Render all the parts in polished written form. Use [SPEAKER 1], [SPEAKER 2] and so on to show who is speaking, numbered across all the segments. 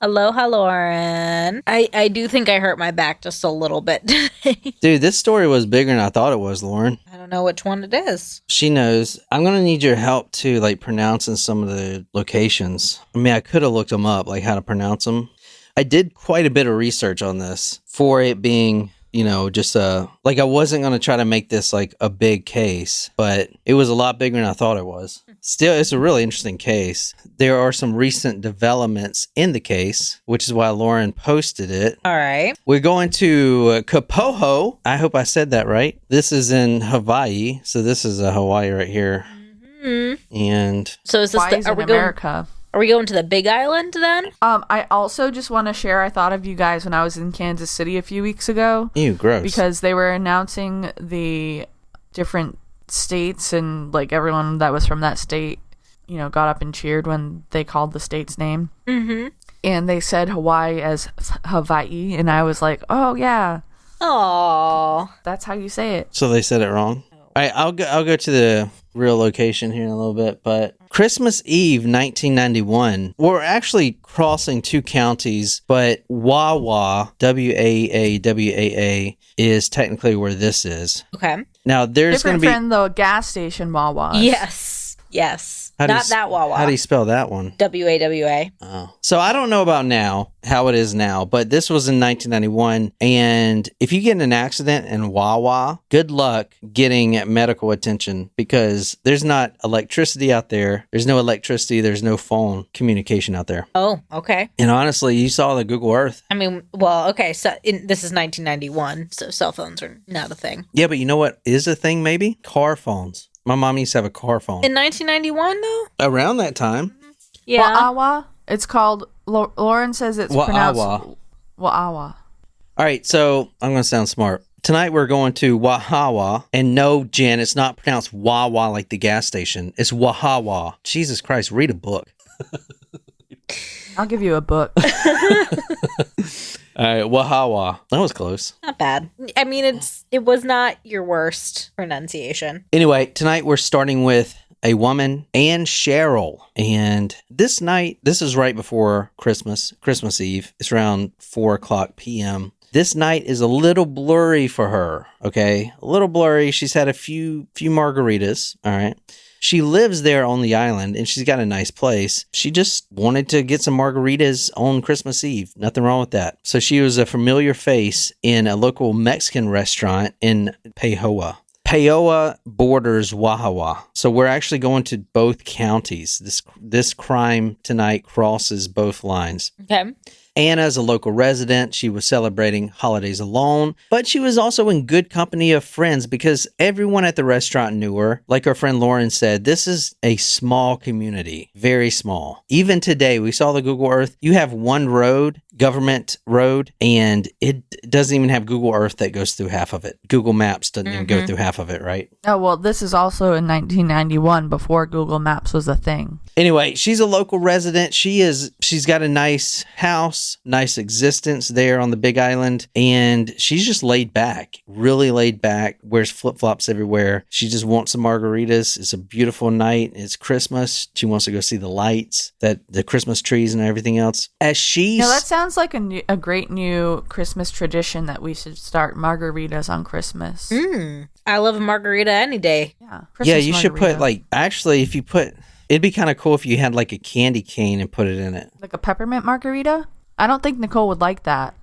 [SPEAKER 1] Aloha, Lauren. I do think I hurt my back just a little bit today.
[SPEAKER 2] Dude, this story was bigger than I thought it was, Lauren.
[SPEAKER 1] I don't know which one it is.
[SPEAKER 2] She knows. I'm going to need your help to like pronouncing some of the locations. I mean, I could have looked them up, like how to pronounce them. I did quite a bit of research on this for it being, you know, just like I wasn't going to try to make this like a big case, but it was a lot bigger than I thought it was. Still, it's a really interesting case. There are some recent developments in the case, which is why Lauren posted it.
[SPEAKER 1] All right.
[SPEAKER 2] We're going to Kapoho. I hope I said that right. This is in Hawaii. So this is Hawaii right here. Mm-hmm. And
[SPEAKER 1] so is this
[SPEAKER 3] America?
[SPEAKER 1] Are we going to the Big Island then?
[SPEAKER 3] I also just want to share, I thought of you guys when I was in Kansas City a few weeks ago.
[SPEAKER 2] Ew, gross.
[SPEAKER 3] Because they were announcing the different states, and like everyone that was from that state, you know, got up and cheered when they called the state's name. Mm-hmm. And they said Hawaii as Hawaii, and I was like, oh yeah.
[SPEAKER 1] Aww.
[SPEAKER 3] That's how you say it.
[SPEAKER 2] So they said it wrong? All right, I'll go to the real location here in a little bit, but Christmas Eve 1991, we're actually crossing two counties, but Wawa, W-A-A-W-A-A, is technically where this is.
[SPEAKER 1] Okay.
[SPEAKER 2] Now, there's going to be...
[SPEAKER 3] Different from the gas station Wawa.
[SPEAKER 1] Yes.
[SPEAKER 2] Not
[SPEAKER 1] that Wawa.
[SPEAKER 2] How do you spell that one?
[SPEAKER 1] W-A-W-A.
[SPEAKER 2] Oh. So I don't know about now, how it is now, but this was in 1991. And if you get in an accident in Wawa, good luck getting medical attention because there's not electricity out there. There's no electricity. There's no phone communication out there.
[SPEAKER 1] Oh, okay.
[SPEAKER 2] And honestly, you saw the Google Earth.
[SPEAKER 1] I mean, well, okay. So this is 1991, so cell phones are not a thing.
[SPEAKER 2] Yeah, but you know what is a thing maybe? Car phones. My mom used to have a car phone.
[SPEAKER 1] In 1991, though?
[SPEAKER 2] Around that time.
[SPEAKER 1] Yeah.
[SPEAKER 3] Wa'awa. It's called, Lauren says it's pronounced Wa'awa.
[SPEAKER 2] All right, so I'm going to sound smart. Tonight we're going to Wahawa. And no, Jen, it's not pronounced Wawa like the gas station. It's Wahawa. Jesus Christ, read a book.
[SPEAKER 3] I'll give you a book.
[SPEAKER 2] All right, Wahawa. That was close.
[SPEAKER 1] Not bad. I mean, it was not your worst pronunciation.
[SPEAKER 2] Anyway, tonight we're starting with a woman, Anne Cheryl. And this night, this is right before Christmas Eve. It's around 4:00 p.m. This night is a little blurry for her, okay? A little blurry. She's had a few margaritas, all right? She lives there on the island, and she's got a nice place. She just wanted to get some margaritas on Christmas Eve. Nothing wrong with that. So she was a familiar face in a local Mexican restaurant in Paoa. Paoa borders Wahawa. So we're actually going to both counties. This crime tonight crosses both lines.
[SPEAKER 1] Okay.
[SPEAKER 2] Anna's a local resident. She was celebrating holidays alone, but she was also in good company of friends because everyone at the restaurant knew her. Like our friend Lauren said, this is a small community, very small. Even today, we saw the Google Earth. You have one road, government road, and it doesn't even have Google Earth that goes through half of it. Google Maps doesn't even go through half of it, right?
[SPEAKER 3] Oh, well, this is also in 1991 before Google Maps was a thing.
[SPEAKER 2] Anyway, she's a local resident. She's got a nice house, nice existence there on the Big Island, and she's just laid back, really laid back, wears flip-flops everywhere. She just wants some margaritas. It's a beautiful night. It's Christmas. She wants to go see the lights, the Christmas trees and everything else. That
[SPEAKER 3] sounds like a great new Christmas tradition that we should start margaritas on Christmas.
[SPEAKER 1] I love a margarita any day.
[SPEAKER 3] Yeah.
[SPEAKER 2] Christmas you should put it'd be kind of cool if you had like a candy cane and put it in it.
[SPEAKER 3] Like a peppermint margarita? I don't think Nicole would like that.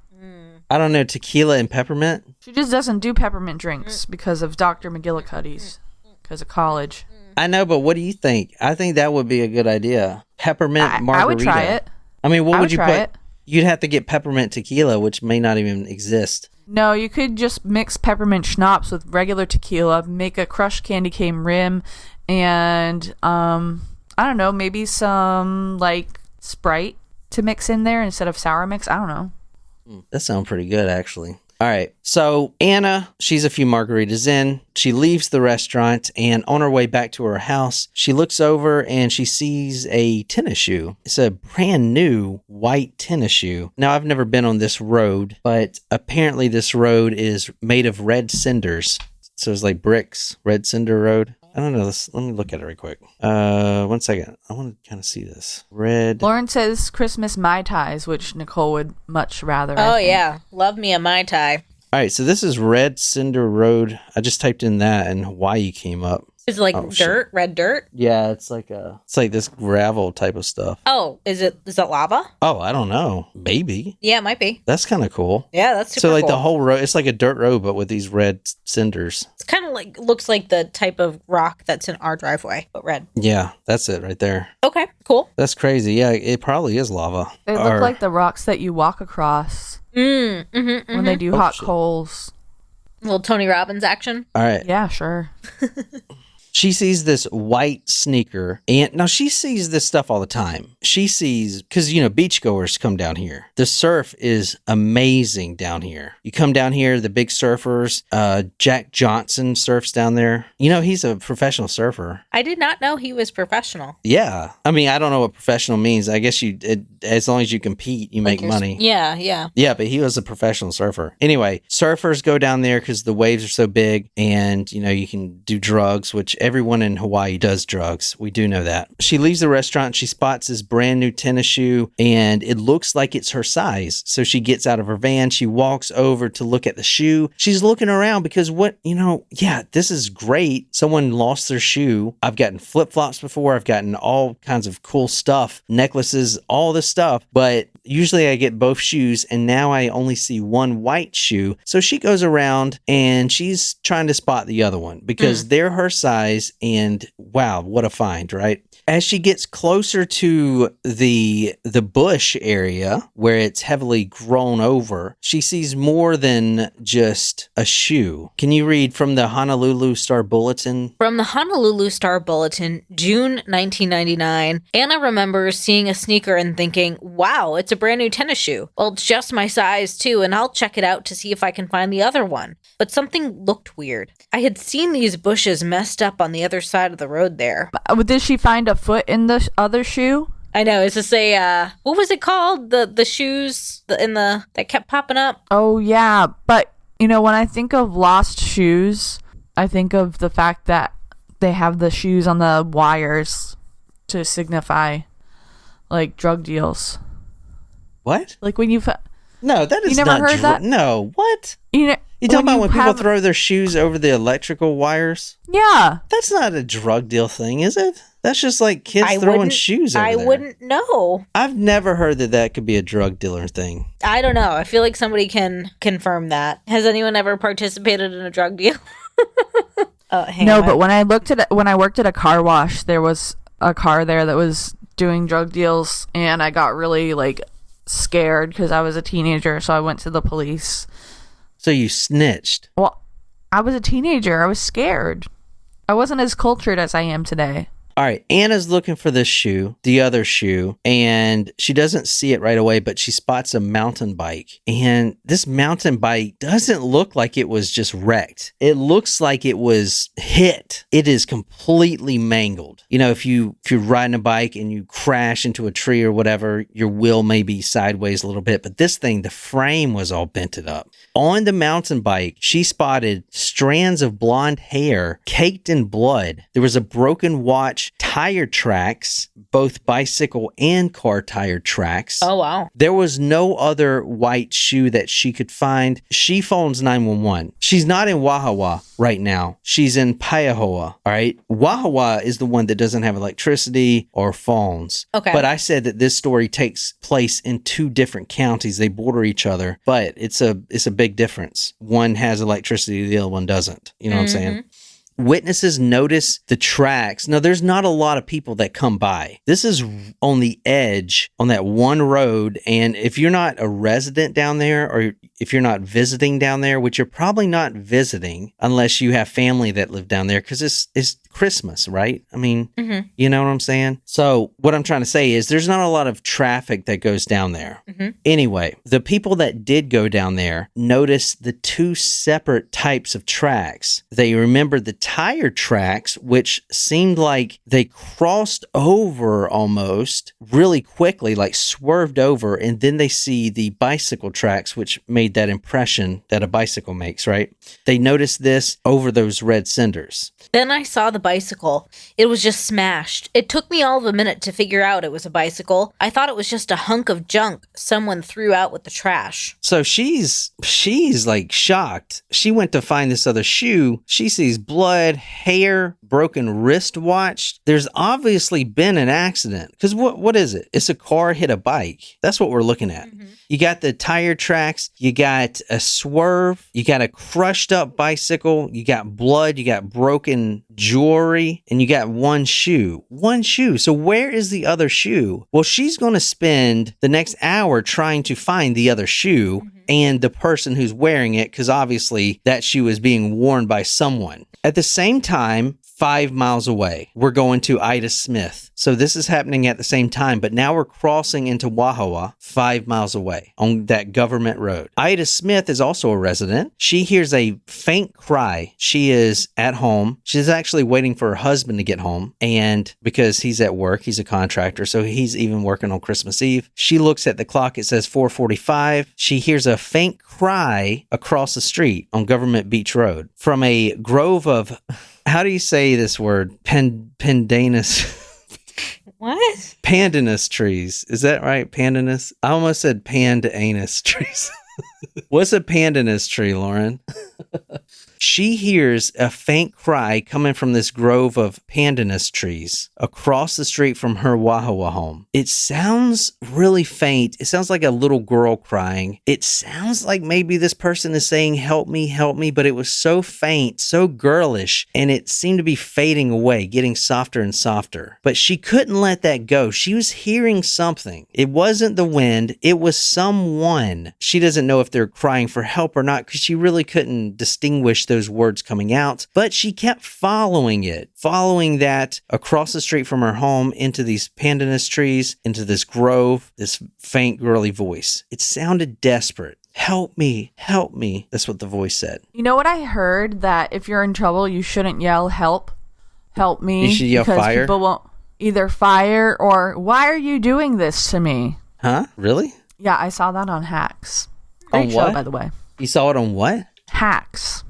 [SPEAKER 2] I don't know, tequila and peppermint?
[SPEAKER 3] She just doesn't do peppermint drinks because of Dr. McGillicuddy's, because of college.
[SPEAKER 2] I know, but what do you think? I think that would be a good idea. Peppermint margarita.
[SPEAKER 3] I would try it.
[SPEAKER 2] I mean, what would you put?
[SPEAKER 3] It.
[SPEAKER 2] You'd have to get peppermint tequila, which may not even exist.
[SPEAKER 3] No, you could just mix peppermint schnapps with regular tequila, make a crushed candy cane rim, and I don't know, maybe some like Sprite to mix in there instead of sour mix. I don't know.
[SPEAKER 2] That sounds pretty good, actually. All right. So Anna, she's a few margaritas in. She leaves the restaurant, and on her way back to her house, she looks over and she sees a tennis shoe. It's a brand new white tennis shoe. Now, I've never been on this road, but apparently this road is made of red cinders. So it's like bricks, red cinder road. I don't know. Let me look at it right quick. 1 second. I want to kind of see this. Red.
[SPEAKER 3] Lauren says Christmas Mai Tais, which Nicole would much rather.
[SPEAKER 1] Oh, yeah. Love me a Mai Tai.
[SPEAKER 2] All right, so this is Red Cinder Road. I just typed in that and Hawaii came up.
[SPEAKER 1] Is it like dirt? Red dirt?
[SPEAKER 2] Yeah, it's like this gravel type of stuff.
[SPEAKER 1] Oh, is it lava?
[SPEAKER 2] Oh, I don't know. Maybe.
[SPEAKER 1] Yeah, it might be.
[SPEAKER 2] That's kind of cool.
[SPEAKER 1] Yeah, that's super
[SPEAKER 2] So like
[SPEAKER 1] cool.
[SPEAKER 2] the whole road, it's like a dirt road, but with these red cinders.
[SPEAKER 1] It's kind of like, looks like the type of rock that's in our driveway, but red.
[SPEAKER 2] Yeah, that's it right there.
[SPEAKER 1] Okay, cool.
[SPEAKER 2] That's crazy. Yeah, it probably is lava.
[SPEAKER 3] They look like the rocks that you walk across when they do hot coals.
[SPEAKER 1] Little Tony Robbins action.
[SPEAKER 2] All right.
[SPEAKER 3] Yeah, sure.
[SPEAKER 2] She sees this white sneaker, and now she sees this stuff all the time. She sees, because, beachgoers come down here. The surf is amazing down here. You come down here, the big surfers, Jack Johnson surfs down there. He's a professional surfer.
[SPEAKER 1] I did not know he was professional.
[SPEAKER 2] Yeah. I mean, I don't know what professional means. I guess as long as you compete, you make money.
[SPEAKER 1] Yeah, yeah.
[SPEAKER 2] Yeah, but he was a professional surfer. Anyway, surfers go down there because the waves are so big, and, you can do drugs, which everyone in Hawaii does drugs. We do know that. She leaves the restaurant. She spots this brand new tennis shoe, and it looks like it's her size. So she gets out of her van. She walks over to look at the shoe. She's looking around because this is great. Someone lost their shoe. I've gotten flip-flops before. I've gotten all kinds of cool stuff, necklaces, all this stuff. But usually I get both shoes, and now I only see one white shoe. So she goes around and she's trying to spot the other one because they're her size, and wow, what a find, right? As she gets closer to the bush area where it's heavily grown over, she sees more than just a shoe. Can you read from the Honolulu Star Bulletin?
[SPEAKER 1] From the Honolulu Star Bulletin, June 1999, Anna remembers seeing a sneaker and thinking, wow, it's a brand new tennis shoe. Well, it's just my size too, and I'll check it out to see if I can find the other one. But something looked weird. I had seen these bushes messed up on the other side of the road there.
[SPEAKER 3] Did she find a foot in the other shoe?
[SPEAKER 1] I know. It's to say, what was it called? The shoes that kept popping up?
[SPEAKER 3] Oh, yeah. But, when I think of lost shoes, I think of the fact that they have the shoes on the wires to signify, like, drug deals.
[SPEAKER 2] What?
[SPEAKER 3] Like when you...
[SPEAKER 2] No, that is
[SPEAKER 3] you never
[SPEAKER 2] not
[SPEAKER 3] heard that?
[SPEAKER 2] No, what?
[SPEAKER 3] You
[SPEAKER 2] talking about when people throw their shoes over the electrical wires?
[SPEAKER 3] Yeah.
[SPEAKER 2] That's not a drug deal thing, is it? That's just like kids throwing shoes over there.
[SPEAKER 1] I wouldn't know.
[SPEAKER 2] I've never heard that could be a drug dealer thing.
[SPEAKER 1] I don't know. I feel like somebody can confirm that. Has anyone ever participated in a drug deal?
[SPEAKER 3] But when I worked at a car wash, there was a car there that was doing drug deals, and I got really scared because I was a teenager, so I went to the police.
[SPEAKER 2] So you snitched?
[SPEAKER 3] Well, I was a teenager. I was scared. I wasn't as cultured as I am today.
[SPEAKER 2] All right, Anna's looking for this shoe, the other shoe, and she doesn't see it right away, but she spots a mountain bike. And this mountain bike doesn't look like it was just wrecked. It looks like it was hit. It is completely mangled. If you're riding a bike and you crash into a tree or whatever, your wheel may be sideways a little bit, but this thing, the frame was all bented up. On the mountain bike, she spotted strands of blonde hair caked in blood. There was a broken watch, tire tracks, both bicycle and car tire tracks.
[SPEAKER 1] Oh, wow.
[SPEAKER 2] There was no other white shoe that she could find. She phones 911. She's not in Wahawa right now. She's in Paiahoa, all right? Wahawa is the one that doesn't have electricity or phones.
[SPEAKER 1] Okay.
[SPEAKER 2] But I said that this story takes place in two different counties. They border each other, but it's a big difference. One has electricity, the other one doesn't. You know what I'm saying? Witnesses notice the tracks. Now, there's not a lot of people that come by. This is on the edge on that one road. And if you're not a resident down there, or if you're not visiting down there, which you're probably not visiting unless you have family that live down there, because it's Christmas, right? I mean, you know what I'm saying? So what I'm trying to say is there's not a lot of traffic that goes down there. Anyway, the people that did go down there noticed the two separate types of tracks. They remembered the tire tracks, which seemed like they crossed over almost really quickly, like swerved over, and then they see the bicycle tracks, which made that impression that a bicycle makes, right? They noticed this over those red cinders.
[SPEAKER 1] Then I saw the bicycle. It was just smashed. It took me all of a minute to figure out it was a bicycle. I thought it was just a hunk of junk someone threw out with the trash.
[SPEAKER 2] So she's like shocked. She went to find this other shoe. She sees blood, hair, broken wristwatch. There's obviously been an accident. Because what is it? It's a car hit a bike. That's what we're looking at. Mm-hmm. You got the tire tracks. You got a swerve. You got a crushed up bicycle. You got blood. You got broken jewelry. And you got one shoe. One shoe. So where is the other shoe? Well, she's going to spend the next hour trying to find the other shoe and the person who's wearing it, because obviously that shoe is being worn by someone. At the same time, 5 miles away, we're going to Ida Smith. So this is happening at the same time, but now we're crossing into Wahawa 5 miles away on that government road. Ida Smith is also a resident. She hears a faint cry. She is at home. She's actually waiting for her husband to get home, and because he's at work, he's a contractor, so he's even working on Christmas Eve. She looks at the clock. It says 4:45. She hears a faint cry across the street on Government Beach Road from a grove of, how do you say this word? Pandanus.
[SPEAKER 1] What?
[SPEAKER 2] Pandanus trees. Is that right? Pandanus? I almost said pandanus trees. What's a pandanus tree, Lauren? She hears a faint cry coming from this grove of pandanus trees across the street from her Wahawa home. It sounds really faint. It sounds like a little girl crying. It sounds like maybe this person is saying, help me, but it was so faint, so girlish, and it seemed to be fading away, getting softer and softer. But she couldn't let that go. She was hearing something. It wasn't the wind. It was someone. She doesn't know if they're crying for help or not, because she really couldn't distinguish those words coming out, but she kept following that across the street from her home into these pandanus trees, into this grove, this faint girly voice. It sounded desperate. Help me. That's what the voice said.
[SPEAKER 3] You know what I heard? That if you're in trouble, you shouldn't yell, help me.
[SPEAKER 2] You should yell
[SPEAKER 3] because
[SPEAKER 2] fire?
[SPEAKER 3] People won't either fire or, why are you doing this to me?
[SPEAKER 2] Huh? Really?
[SPEAKER 3] Yeah, I saw that on Hacks. Great
[SPEAKER 2] On
[SPEAKER 3] show,
[SPEAKER 2] what?
[SPEAKER 3] by the way.
[SPEAKER 2] You saw it on what?
[SPEAKER 3] Hacks.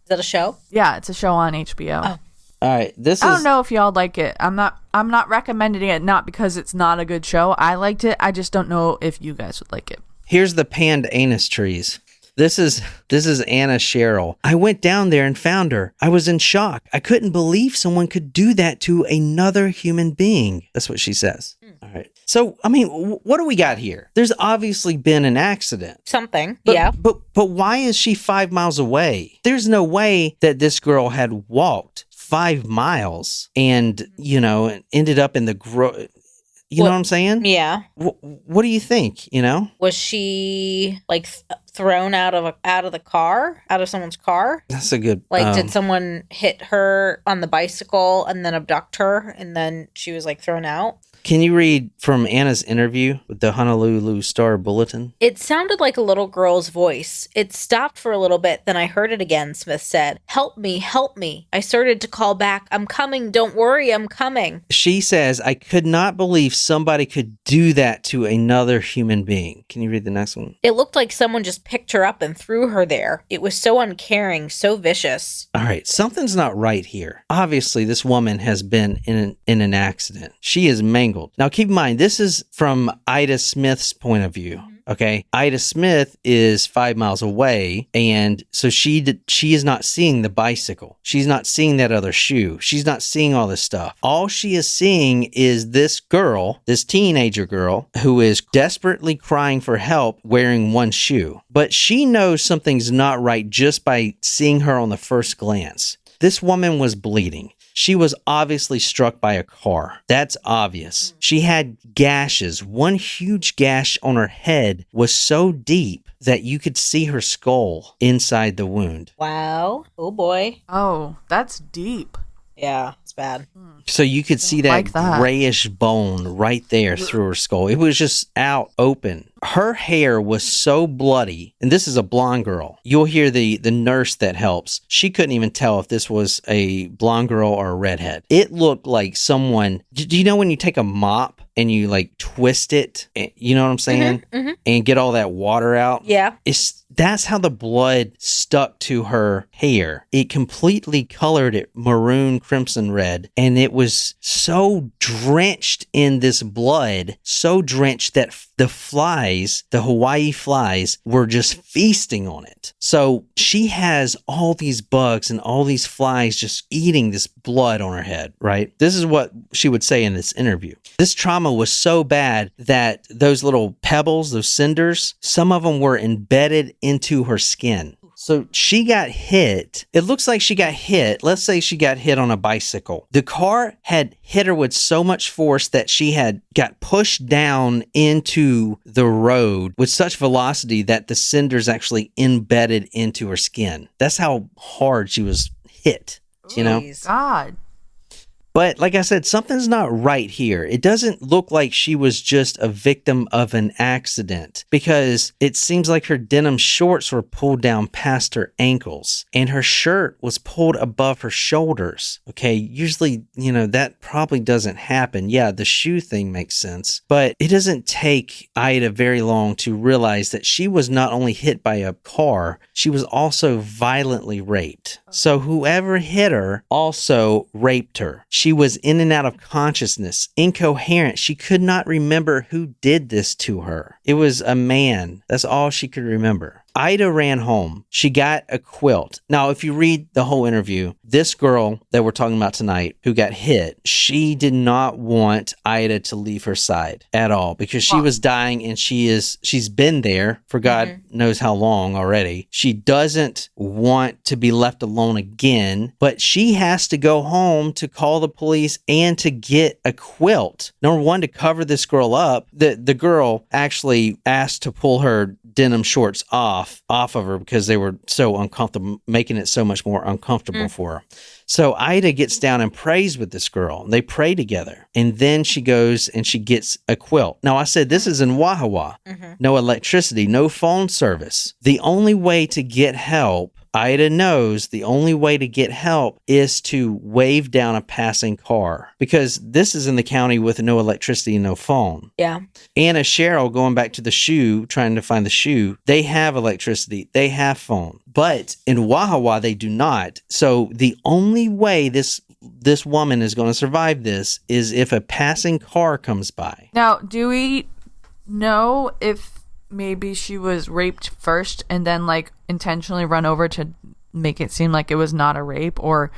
[SPEAKER 1] Is that a show?
[SPEAKER 3] Yeah, it's a show on HBO.
[SPEAKER 1] Oh.
[SPEAKER 2] All right,
[SPEAKER 3] I don't know if y'all like it. I'm not recommending it, not because it's not a good show. I liked it. I just don't know if you guys would like it.
[SPEAKER 2] Here's the pandanus trees. This is Anna Cheryl. I went down there and found her. I was in shock. I couldn't believe someone could do that to another human being. That's what she says. All right. So, I mean, what do we got here? There's obviously been an accident.
[SPEAKER 1] Something,
[SPEAKER 2] But,
[SPEAKER 1] yeah.
[SPEAKER 2] But why is she 5 miles away? There's no way that this girl had walked 5 miles and, ended up in the grove. You know what I'm saying?
[SPEAKER 1] Yeah.
[SPEAKER 2] What do you think,
[SPEAKER 1] Was she thrown out of the car, out of someone's car?
[SPEAKER 2] That's a good...
[SPEAKER 1] did someone hit her on the bicycle and then abduct her and then she was thrown out?
[SPEAKER 2] Can you read from Anna's interview with the Honolulu Star Bulletin?
[SPEAKER 1] It sounded like a little girl's voice. It stopped for a little bit, then I heard it again, Smith said. Help me. I started to call back. I'm coming. Don't worry, I'm coming.
[SPEAKER 2] She says, I could not believe somebody could do that to another human being. Can you read the next one?
[SPEAKER 1] It looked like someone just picked her up and threw her there. It was so uncaring, so vicious.
[SPEAKER 2] All right, something's not right here. Obviously, this woman has been in an accident. She is mangled. Now, keep in mind, this is from Ida Smith's point of view. Okay, Ida Smith is 5 miles away, and so she is not seeing the bicycle. She's not seeing that other shoe. She's not seeing all this stuff. All she is seeing is this girl, this teenager girl, who is desperately crying for help wearing one shoe. But she knows something's not right just by seeing her on the first glance. This woman was bleeding. She was obviously struck by a car. That's obvious. She had gashes. One huge gash on her head was so deep that you could see her skull inside the wound.
[SPEAKER 1] Wow. Oh boy.
[SPEAKER 3] Oh, that's deep.
[SPEAKER 1] Yeah, it's bad.
[SPEAKER 2] So you could see that
[SPEAKER 3] like that.
[SPEAKER 2] grayish bone right there through her skull. It was just out open. Her hair was so bloody, and this is a blonde girl. You'll hear the nurse that helps. She couldn't even tell if this was a blonde girl or a redhead. It looked like someone, do you know when you take a mop and you like twist it, you know what I'm saying? And get all that water out?
[SPEAKER 1] Yeah.
[SPEAKER 2] That's how the blood stuck to her hair. It completely colored it maroon, crimson red. And it was so drenched in this blood, so drenched that the flies, the Hawaii flies, were just feasting on it. So she has all these bugs and all these flies just eating this blood on her head, right? This is what she would say in this interview. This trauma was so bad that those little pebbles, those cinders, some of them were embedded into her skin. So she got hit. It looks like she got hit. Let's say she got hit on a bicycle. The car had hit her with so much force that she had got pushed down into the road with such velocity that the cinders actually embedded into her skin. That's how hard she was hit, you know?
[SPEAKER 3] God.
[SPEAKER 2] But like I said, something's not right here. It doesn't look like she was just a victim of an accident because it seems like her denim shorts were pulled down past her ankles and her shirt was pulled above her shoulders. Okay, usually, that probably doesn't happen. Yeah, the shoe thing makes sense, but it doesn't take Ida very long to realize that she was not only hit by a car, she was also violently raped. So whoever hit her also raped her. She was in and out of consciousness, incoherent. She could not remember who did this to her. It was a man. That's all she could remember. Ida ran home. She got a quilt. Now, if you read the whole interview, this girl that we're talking about tonight who got hit, she did not want Ida to leave her side at all because she was dying and she's been there for God knows how long already. She doesn't want to be left alone again, but she has to go home to call the police and to get a quilt. Number one, to cover this girl up. The girl actually asked to pull her denim shorts off of her because they were so uncomfortable, making it so much more uncomfortable for her. So Ida gets down and prays with this girl. They pray together. And then she goes and she gets a quilt. Now, I said this is in Wahawa. No electricity, no phone service. The only way to get help, Ida knows the only way to get help is to wave down a passing car because this is in the county with no electricity and no phone.
[SPEAKER 1] Yeah.
[SPEAKER 2] Anna Cheryl, going back to the shoe, trying to find the shoe, they have electricity, they have phone. But in Wahawa, they do not. So the only way this woman is going to survive this is if a passing car comes by.
[SPEAKER 3] Now, do we know if maybe she was raped first and then like intentionally run over to make it seem like it was not a rape, or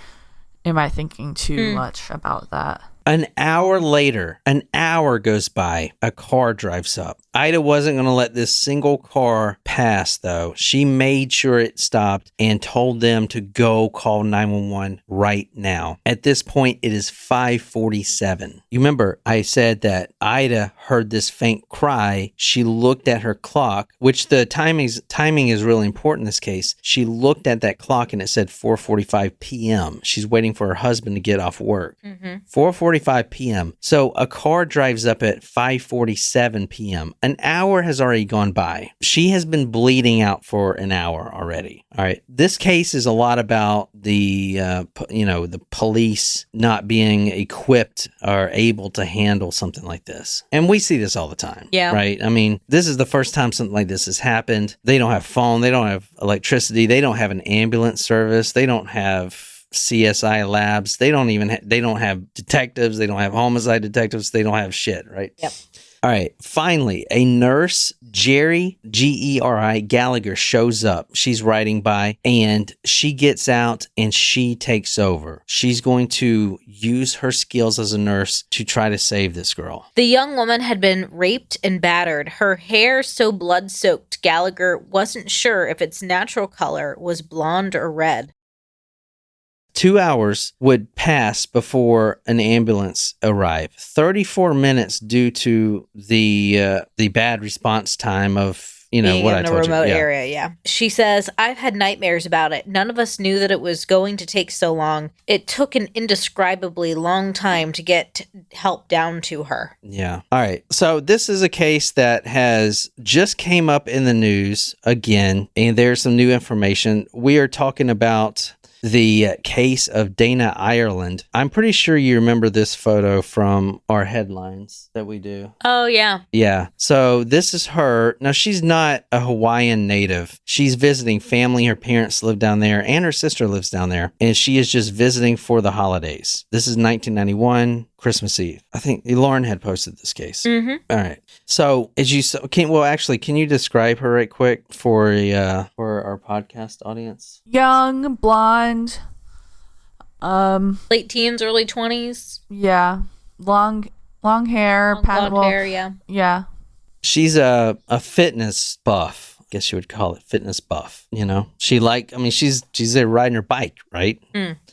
[SPEAKER 3] am I thinking too much about that?
[SPEAKER 2] An hour later, an hour goes by, a car drives up. Ida wasn't going to let this single car pass, though. She made sure it stopped and told them to go call 911 right now. At this point, it is 5:47. You remember, I said that Ida heard this faint cry. She looked at her clock, which the timing is really important in this case. She looked at that clock and it said 4:45 p.m. She's waiting for her husband to get off work. 4:45 p.m. So a car drives up at 5:47 p.m. An hour has already gone by. She has been bleeding out for an hour already. All right. This case is a lot about the police not being equipped or able to handle something like this. And we see this all the time.
[SPEAKER 1] Yeah.
[SPEAKER 2] Right. I mean, this is the first time something like this has happened. They don't have phone. They don't have electricity. They don't have an ambulance service. They don't have CSI labs. They don't have detectives. They don't have homicide detectives. They don't have shit. Right.
[SPEAKER 1] Yep.
[SPEAKER 2] All right. Finally, a nurse, Geri, Geri Gallagher, shows up. She's riding by and she gets out and she takes over. She's going to use her skills as a nurse to try to save this girl.
[SPEAKER 1] The young woman had been raped and battered. Her hair so blood-soaked, Gallagher wasn't sure if its natural color was blonde or red.
[SPEAKER 2] 2 hours would pass before an ambulance arrived. 34 minutes due to the bad response time of
[SPEAKER 1] being
[SPEAKER 2] what
[SPEAKER 1] in
[SPEAKER 2] I
[SPEAKER 1] a
[SPEAKER 2] told you.
[SPEAKER 1] remote
[SPEAKER 2] Yeah.
[SPEAKER 1] area. Yeah. She says, I've had nightmares about it. None of us knew that it was going to take so long. It took an indescribably long time to get help down to her.
[SPEAKER 2] Yeah. All right. So this is a case that has just came up in the news again, and there's some new information. We are talking about the case of Dana Ireland. I'm pretty sure you remember this photo from our headlines that we do.
[SPEAKER 1] Oh, yeah.
[SPEAKER 2] Yeah. So this is her. Now, she's not a Hawaiian native. She's visiting family. Her parents live down there, and her sister lives down there. And she is just visiting for the holidays. This is 1991. Christmas Eve. I think Lauren had posted this case.
[SPEAKER 1] Mm-hmm.
[SPEAKER 2] All right. So as you can you describe her right quick for our podcast audience?
[SPEAKER 3] Young, blonde,
[SPEAKER 1] Late teens, early 20s.
[SPEAKER 3] yeah, long hair,
[SPEAKER 1] Blonde hair, yeah.
[SPEAKER 3] Yeah.
[SPEAKER 2] She's a fitness buff. I guess you would call it fitness buff. She's there riding her bike, right?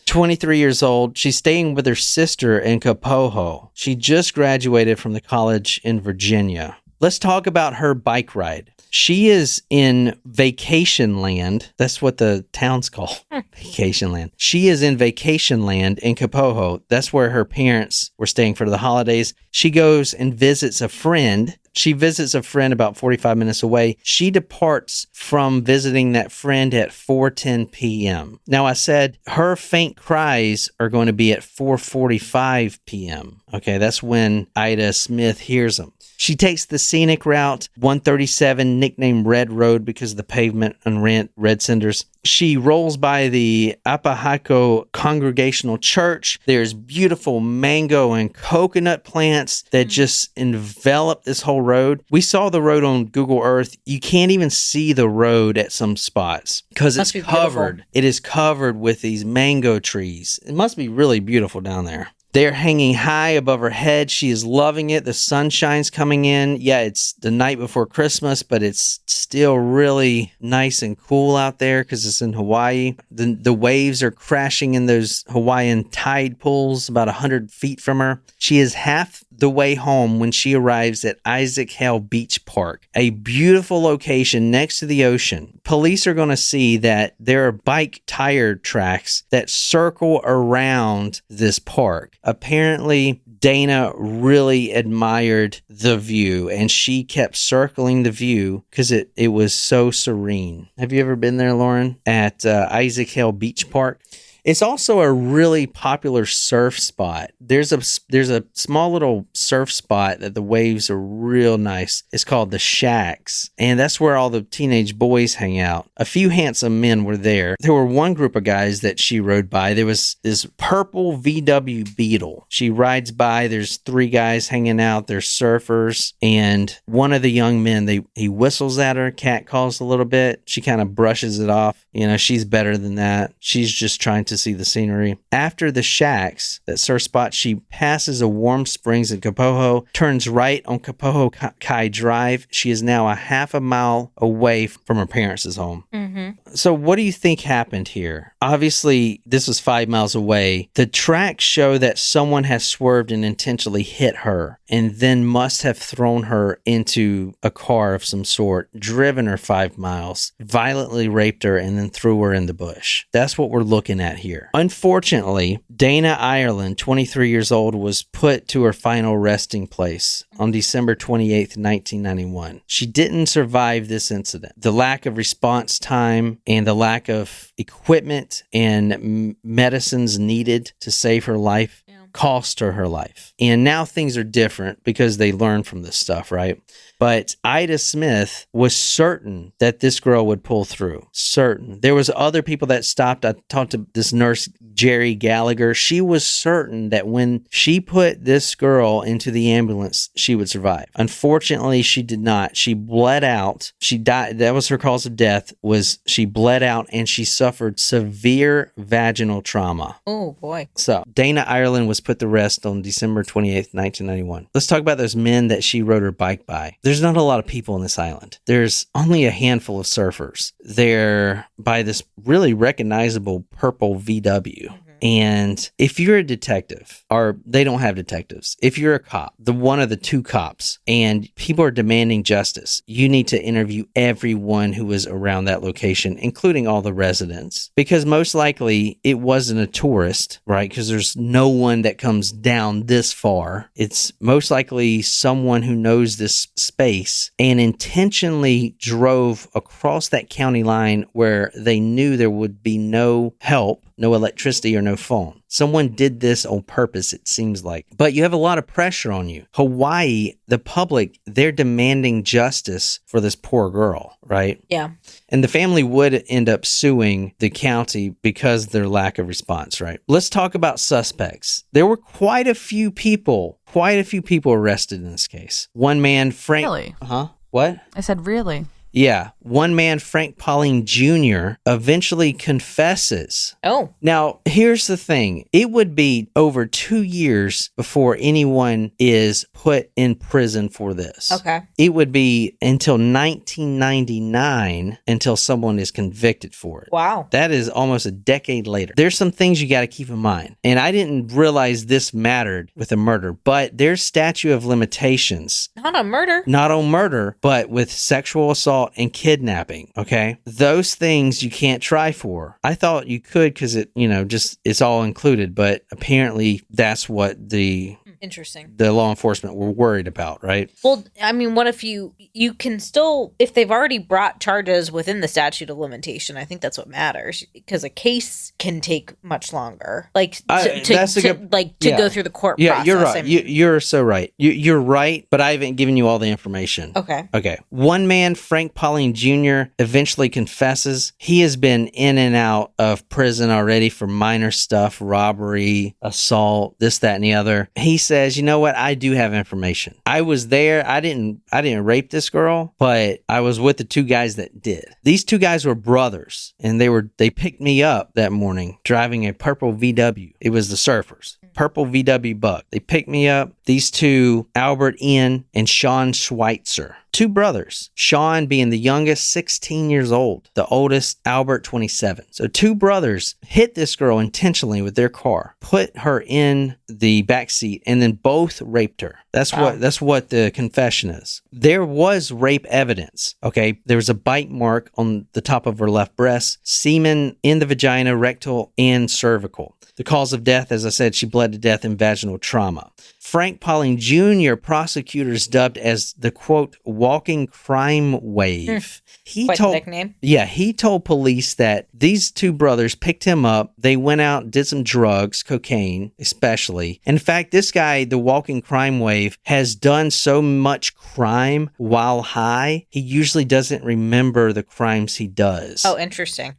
[SPEAKER 2] 23 years old. She's staying with her sister in Kapoho. She just graduated from the college in Virginia. Let's talk about her bike ride. She is in vacation land. That's what the town's called. Vacation land. She is in vacation land in Kapoho. That's where her parents were staying for the holidays. She goes and visits a friend. She visits a friend about 45 minutes away. She departs from visiting that friend at 4:10 p.m. Now, I said her faint cries are going to be at 4:45 p.m. Okay, that's when Ida Smith hears them. She takes the scenic route, 137, nicknamed Red Road because of the pavement and red cinders. She rolls by the Apahako Congregational Church. There's beautiful mango and coconut plants that just envelop this whole road. We saw the road on Google Earth. You can't even see the road at some spots because it's covered. It is covered with these mango trees. It must be really beautiful down there. They're hanging high above her head. She is loving it. The sunshine's coming in. Yeah, it's the night before Christmas, but it's still really nice and cool out there because it's in Hawaii. The waves are crashing in those Hawaiian tide pools about 100 feet from her. She is half the way home when she arrives at Isaac Hale Beach Park, a beautiful location next to the ocean. Police are going to see that there are bike tire tracks that circle around this park. Apparently, Dana really admired the view, and she kept circling the view because it was so serene. Have you ever been there, Lauren, at Isaac Hale Beach Park? It's also a really popular surf spot. There's a small little surf spot that the waves are real nice. It's called the Shacks, and that's where all the teenage boys hang out. A few handsome men were there. There were one group of guys that she rode by. There was this purple VW Beetle. She rides by. There's 3 guys hanging out. They're surfers, and one of the young men, he whistles at her. Cat calls a little bit. She kind of brushes it off. She's better than that. She's just trying to see the scenery. After the Shacks, that surf spot, she passes a warm springs in Kapoho, turns right on Kapoho Kai Drive. She is now a half a mile away from her parents' home. Mm-hmm. So what do you think happened here? Obviously, this was 5 miles away. The tracks show that someone has swerved and intentionally hit her, and then must have thrown her into a car of some sort, driven her 5 miles, violently raped her, and then threw her in the bush. That's what we're looking at here. Unfortunately, Dana Ireland, 23 years old, was put to her final resting place on December 28th, 1991. She didn't survive this incident. The lack of response time and the lack of equipment and medicines needed to save her life cost her life. And now things are different because they learned from this stuff, right? But Ida Smith was certain that this girl would pull through. Certain. There was other people that stopped. I talked to this nurse, Jerry Gallagher. She was certain that when she put this girl into the ambulance, she would survive. Unfortunately, she did not. She bled out. She died. That was her cause of death, was she bled out, and she suffered severe vaginal trauma.
[SPEAKER 1] Oh, boy.
[SPEAKER 2] So Dana Ireland was put to rest on December 28th, 1991. Let's talk about those men that she rode her bike by. There's not a lot of people on this island. There's only a handful of surfers. They're by this really recognizable purple VW. Mm-hmm. And if you're a detective, or they don't have detectives, if you're a cop, one of the two cops, and people are demanding justice, you need to interview everyone who was around that location, including all the residents, because most likely it wasn't a tourist, right? Because there's no one that comes down this far. It's most likely someone who knows this space and intentionally drove across that county line where they knew there would be no help, no electricity, or no phone. Someone did this on purpose, it seems like. But you have a lot of pressure on you. Hawaii, the public, they're demanding justice for this poor girl, right?
[SPEAKER 1] Yeah.
[SPEAKER 2] And the family would end up suing the county because of their lack of response, right? Let's talk about suspects. There were quite a few people arrested in this case. One man, Frank...
[SPEAKER 3] Really?
[SPEAKER 2] Huh? What?
[SPEAKER 3] I said, really?
[SPEAKER 2] Yeah. One man, Frank Pauling Jr., eventually confesses.
[SPEAKER 1] Oh.
[SPEAKER 2] Now, here's the thing. It would be over 2 years before anyone is put in prison for this.
[SPEAKER 1] Okay.
[SPEAKER 2] It would be until 1999 until someone is convicted for it.
[SPEAKER 1] Wow.
[SPEAKER 2] That is almost a decade later. There's some things you got to keep in mind. And I didn't realize this mattered with a murder, but there's statute of limitations.
[SPEAKER 1] Not on murder.
[SPEAKER 2] Not on murder, but with sexual assault and kidnapping, okay? Those things you can't try for. I thought you could because it's all included, but apparently that's what the
[SPEAKER 1] Interesting.
[SPEAKER 2] The law enforcement were worried about, right?
[SPEAKER 1] Well, I mean, what if you can still, if they've already brought charges within the statute of limitation, I think that's what matters, because a case can take much longer. Like to go through the court process.
[SPEAKER 2] You're right. You're so right. You're right, but I haven't given you all the information.
[SPEAKER 1] Okay.
[SPEAKER 2] One man, Frank Pauling Jr., eventually confesses. He has been in and out of prison already for minor stuff, robbery, assault, this, that, and the other. He says, you know what? I do have information. I was there. I didn't rape this girl, but I was with the two guys that did. These two guys were brothers, and they picked me up that morning driving a purple VW. It was the Surfers. Purple VW Buck. They picked me up. These two, Albert N. and Sean Schweitzer. Two brothers. Sean being the youngest, 16 years old. The oldest, Albert, 27. So two brothers hit this girl intentionally with their car, put her in the backseat, and then both raped her. That's what the confession is. There was rape evidence. Okay, there was a bite mark on the top of her left breast, semen in the vagina, rectal, and cervical. The cause of death, as I said, she bled to death in vaginal trauma. Frank Pauling Jr., prosecutors dubbed as the, quote, walking crime wave.
[SPEAKER 1] Quite the nickname.
[SPEAKER 2] Yeah, he told police that these two brothers picked him up. They went out, did some drugs, cocaine especially. In fact, this guy, the walking crime wave, has done so much crime while high, he usually doesn't remember the crimes he does.
[SPEAKER 1] Oh, interesting.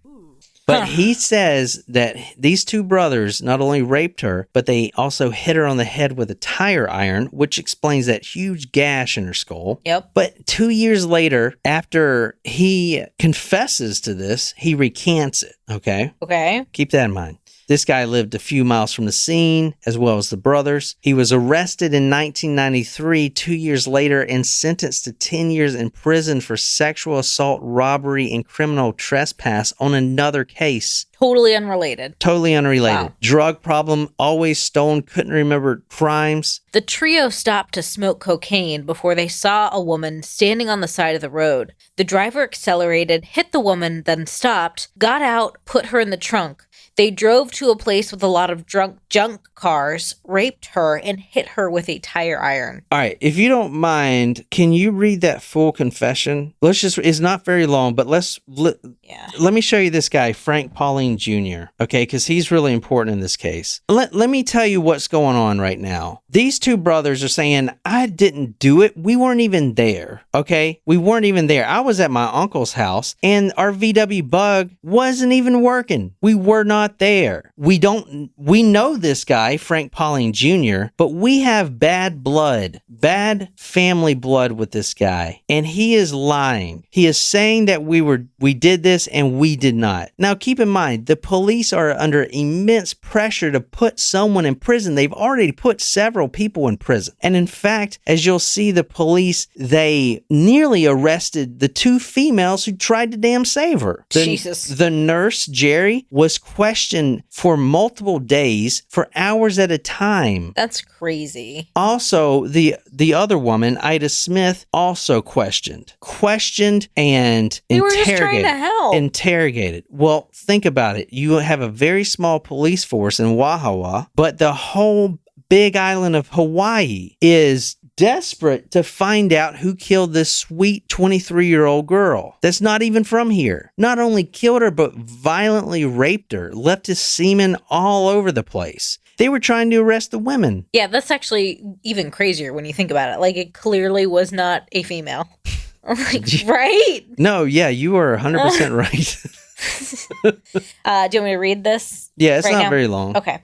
[SPEAKER 2] But he says that these two brothers not only raped her, but they also hit her on the head with a tire iron, which explains that huge gash in her skull.
[SPEAKER 1] Yep.
[SPEAKER 2] But 2 years later, after he confesses to this, he recants it. Okay?
[SPEAKER 1] Okay.
[SPEAKER 2] Keep that in mind. This guy lived a few miles from the scene, as well as the brothers. He was arrested in 1993, 2 years later, and sentenced to 10 years in prison for sexual assault, robbery, and criminal trespass on another case.
[SPEAKER 1] Totally unrelated.
[SPEAKER 2] Totally unrelated.
[SPEAKER 1] Wow.
[SPEAKER 2] Drug problem, always stoned, couldn't remember crimes.
[SPEAKER 1] The trio stopped to smoke cocaine before they saw a woman standing on the side of the road. The driver accelerated, hit the woman, then stopped, got out, put her in the trunk. They drove to a place with a lot of junk cars, raped her, and hit her with a tire iron.
[SPEAKER 2] All right, if you don't mind, can you read that full confession? It's not very long, but let me show you this guy, Frank Pauling Jr., okay, because he's really important in this case. Let me tell you what's going on right now. These two brothers are saying, I didn't do it. We weren't even there, okay? We weren't even there. I was at my uncle's house, and our VW Bug wasn't even working. We were not there. We know this guy, Frank Pauling Jr., but we have bad bad family blood with this guy, and he is lying. He is saying that we did this and we did not. Now, keep in mind, the police are under immense pressure to put someone in prison. They've already put several people in prison. And in fact, as you'll see, the police, they nearly arrested the two females who tried to damn save her.
[SPEAKER 1] Jesus.
[SPEAKER 2] The nurse, Jerry, was questioned questioned for multiple days for hours at a time.
[SPEAKER 1] That's crazy.
[SPEAKER 2] Also, the other woman, Ida Smith, also questioned and
[SPEAKER 1] They were
[SPEAKER 2] interrogated.
[SPEAKER 1] just trying to help.
[SPEAKER 2] Interrogated. Well, think about it. You have a very small police force in Wahawa, but the whole big island of Hawaii is desperate to find out who killed this sweet 23-year-old girl that's not even from here. Not only killed her, but violently raped her, left his semen all over the place. They were trying to arrest the women.
[SPEAKER 1] Yeah, that's actually even crazier when you think about it. Like, it clearly was not a female. Like, right?
[SPEAKER 2] No, yeah, you are 100% right.
[SPEAKER 1] Do you want me to read this?
[SPEAKER 2] Yeah, it's
[SPEAKER 1] right
[SPEAKER 2] not
[SPEAKER 1] now?
[SPEAKER 2] very long.
[SPEAKER 1] Okay.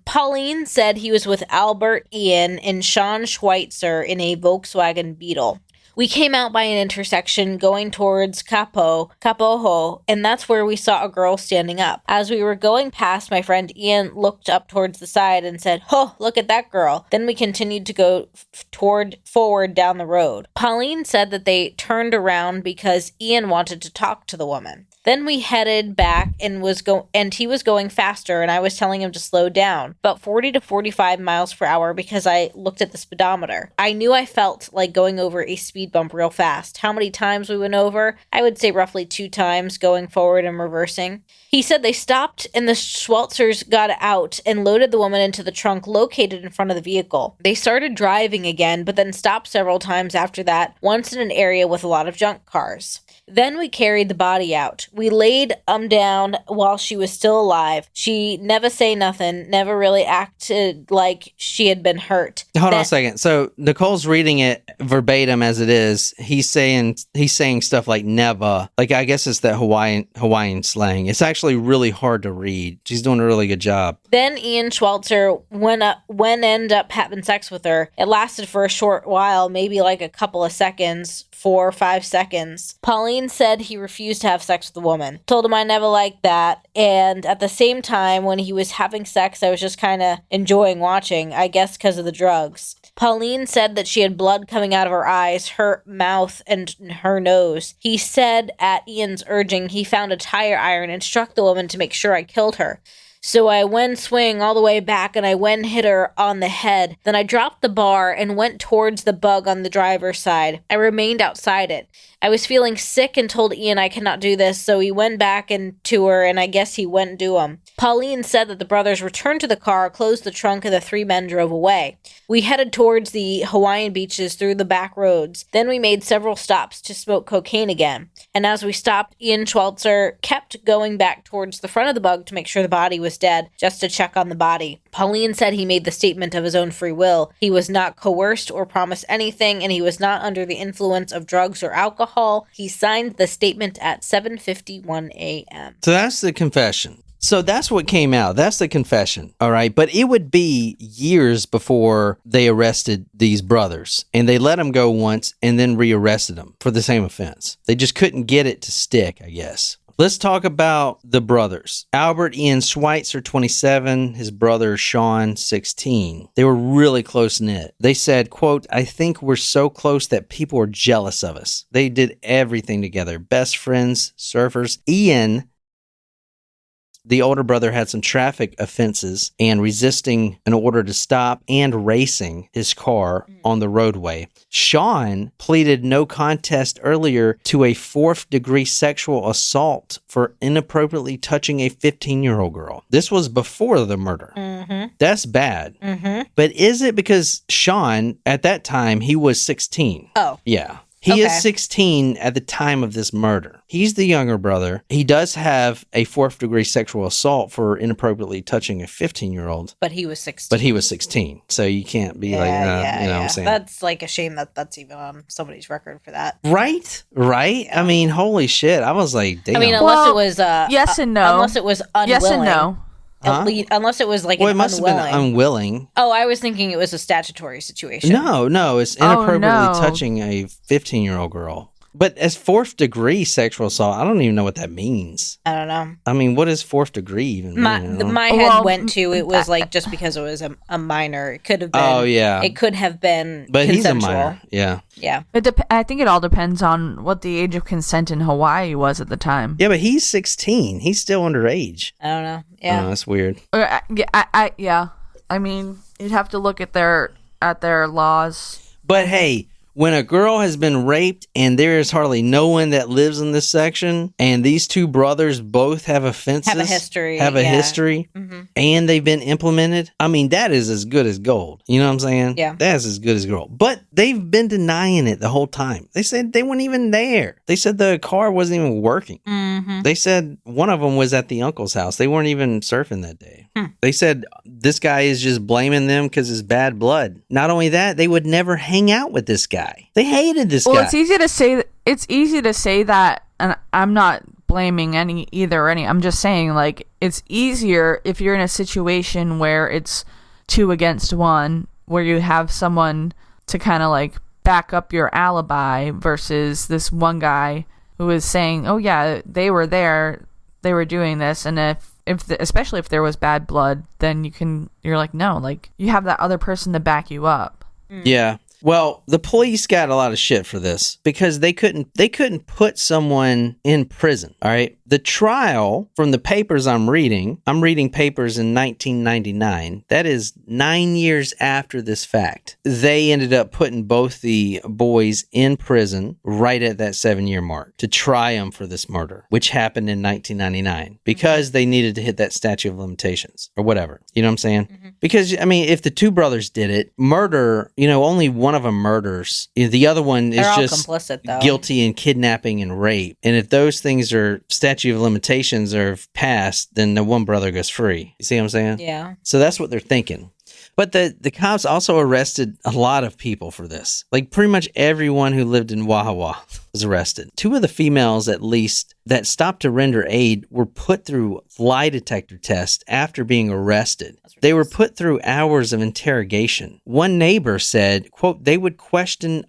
[SPEAKER 1] Pauline said he was with Albert, Ian, and Sean Schweitzer in a Volkswagen Beetle. We came out by an intersection going towards Kapoho, and that's where we saw a girl standing up. As we were going past, my friend Ian looked up towards the side and said, "Oh, look at that girl." Then we continued to go forward down the road. Pauline said that they turned around because Ian wanted to talk to the woman. Then we headed back and he was going faster, and I was telling him to slow down, about 40 to 45 miles per hour, because I looked at the speedometer. I knew I felt like going over a speed bump real fast. How many times we went over? I would say roughly 2 times, going forward and reversing. He said they stopped and the Schweitzers got out and loaded the woman into the trunk located in front of the vehicle. They started driving again, but then stopped several times after that, once in an area with a lot of junk cars. Then we carried the body out. We laid down while she was still alive. She never say nothing, never really acted like she had been hurt.
[SPEAKER 2] Hold on a second. So Nicole's reading it verbatim as it is. He's saying stuff like never. Like, I guess it's that Hawaiian slang. It's actually really hard to read. She's doing a really good job.
[SPEAKER 1] Then Ian Schweitzer ended up having sex with her. It lasted for a short while, maybe like a couple of seconds, 4 or 5 seconds. Pauline said he refused to have sex with the woman. Told him I never liked that. And at the same time, when he was having sex, I was just kind of enjoying watching, I guess because of the drugs. Pauline said that she had blood coming out of her eyes, her mouth, and her nose. He said at Ian's urging, he found a tire iron and struck the woman to make sure I killed her. So I went swing all the way back and I went hit her on the head. Then I dropped the bar and went towards the bug on the driver's side. I remained outside it. I was feeling sick and told Ian I cannot do this, so he went back to her, and I guess he went and do him. Pauline said that the brothers returned to the car, closed the trunk, and the 3 men drove away. We headed towards the Hawaiian beaches through the back roads. Then we made several stops to smoke cocaine again. And as we stopped, Ian Schweitzer kept going back towards the front of the bug to make sure the body was dead, just to check on the body. Pauline said he made the statement of his own free will. He was not coerced or promised anything, and he was not under the influence of drugs or alcohol. He signed the statement at 7:51 a.m.
[SPEAKER 2] So that's the confession. So that's what came out. That's the confession. All right. But it would be years before they arrested these brothers. And they let them go once and then rearrested them for the same offense. They just couldn't get it to stick, I guess. Let's talk about the brothers. Albert Ian Schweitzer, 27, his brother Sean, 16. They were really close-knit. They said, quote, "I think we're so close that people are jealous of us." They did everything together. Best friends, surfers. Ian, the older brother, had some traffic offenses and resisting an order to stop and racing his car on the roadway. Sean pleaded no contest earlier to a 4th-degree sexual assault for inappropriately touching a 15-year-old girl. This was before the murder.
[SPEAKER 1] Mm-hmm.
[SPEAKER 2] That's bad.
[SPEAKER 1] Mm-hmm.
[SPEAKER 2] But is it because Sean, at that time, he was 16?
[SPEAKER 1] Oh.
[SPEAKER 2] Yeah. He
[SPEAKER 1] Okay.
[SPEAKER 2] is 16 at the time of this murder. He's the younger brother. He does have a 4th-degree sexual assault for inappropriately touching a 15-year-old.
[SPEAKER 1] But he was 16.
[SPEAKER 2] But he was 16. So you can't be like, you know what I'm saying?
[SPEAKER 1] That's like a shame that's even on somebody's record for that.
[SPEAKER 2] Right? I mean, holy shit. I was like, damn.
[SPEAKER 1] I mean, unless it was
[SPEAKER 3] yes and no.
[SPEAKER 1] Unless it was unwilling.
[SPEAKER 3] Yes and no.
[SPEAKER 2] Huh?
[SPEAKER 1] Unless it was like
[SPEAKER 2] Well,
[SPEAKER 1] an
[SPEAKER 2] it must
[SPEAKER 1] unwilling.
[SPEAKER 2] have been unwilling.
[SPEAKER 1] Oh, I was thinking it was a statutory situation.
[SPEAKER 2] No, it's inappropriately
[SPEAKER 3] no.
[SPEAKER 2] touching a 15-year-old girl. But as fourth degree sexual assault, I don't even know what that means.
[SPEAKER 1] I don't know.
[SPEAKER 2] I mean, what does fourth degree even mean?
[SPEAKER 1] My head went to it was like just because it was a minor. It could have been. Oh yeah. It could have been.
[SPEAKER 2] But
[SPEAKER 1] consensual.
[SPEAKER 2] He's a minor. Yeah.
[SPEAKER 1] Yeah.
[SPEAKER 3] I think it all depends on what the age of consent in Hawaii was at the time.
[SPEAKER 2] Yeah, but he's 16. He's still underage.
[SPEAKER 1] I don't know. Yeah.
[SPEAKER 2] Oh, that's weird.
[SPEAKER 3] Yeah. I mean, you'd have to look at their laws.
[SPEAKER 2] But hey, when a girl has been raped and there is hardly no one that lives in this section, and these two brothers both have offenses, have a history, and they've been implemented, I mean, that is as good as gold. You know what I'm saying?
[SPEAKER 1] Yeah.
[SPEAKER 2] That's as good as gold. But they've been denying it the whole time. They said they weren't even there. They said the car wasn't even working.
[SPEAKER 1] Mm-hmm.
[SPEAKER 2] They said one of them was at the uncle's house. They weren't even surfing that day. They said this guy is just blaming them because it's bad blood. Not only that, they would never hang out with this guy. They hated this guy.
[SPEAKER 3] Well, it's easy to say that, and I'm not blaming any. I'm just saying, like, it's easier if you're in a situation where it's 2 against 1, where you have someone to kind of like back up your alibi versus this one guy who is saying, "Oh yeah, they were there, they were doing this," and especially if there was bad blood, then you're like, no, like you have that other person to back you up.
[SPEAKER 2] Yeah. Well, the police got a lot of shit for this because they couldn't put someone in prison. All right. The trial, from the papers I'm reading papers in 1999. That is 9 years after this fact. They ended up putting both the boys in prison right at that 7-year mark to try them for this murder, which happened in 1999 because they needed to hit that statute of limitations or whatever. You know what I'm saying? Mm-hmm. Because, I mean, if the two brothers did it, murder, only one of them murders. The other one is just
[SPEAKER 1] complicit, though.
[SPEAKER 2] Guilty in kidnapping and rape. And if those things are statute of limitations are passed, then the one brother goes free. You see what I'm saying?
[SPEAKER 1] Yeah.
[SPEAKER 2] So that's what they're thinking. But the cops also arrested a lot of people for this. Like pretty much everyone who lived in Wahawa was arrested. 2 of the females, at least, that stopped to render aid were put through lie detector tests after being arrested. They were put through hours of interrogation. One neighbor said, quote, "They would question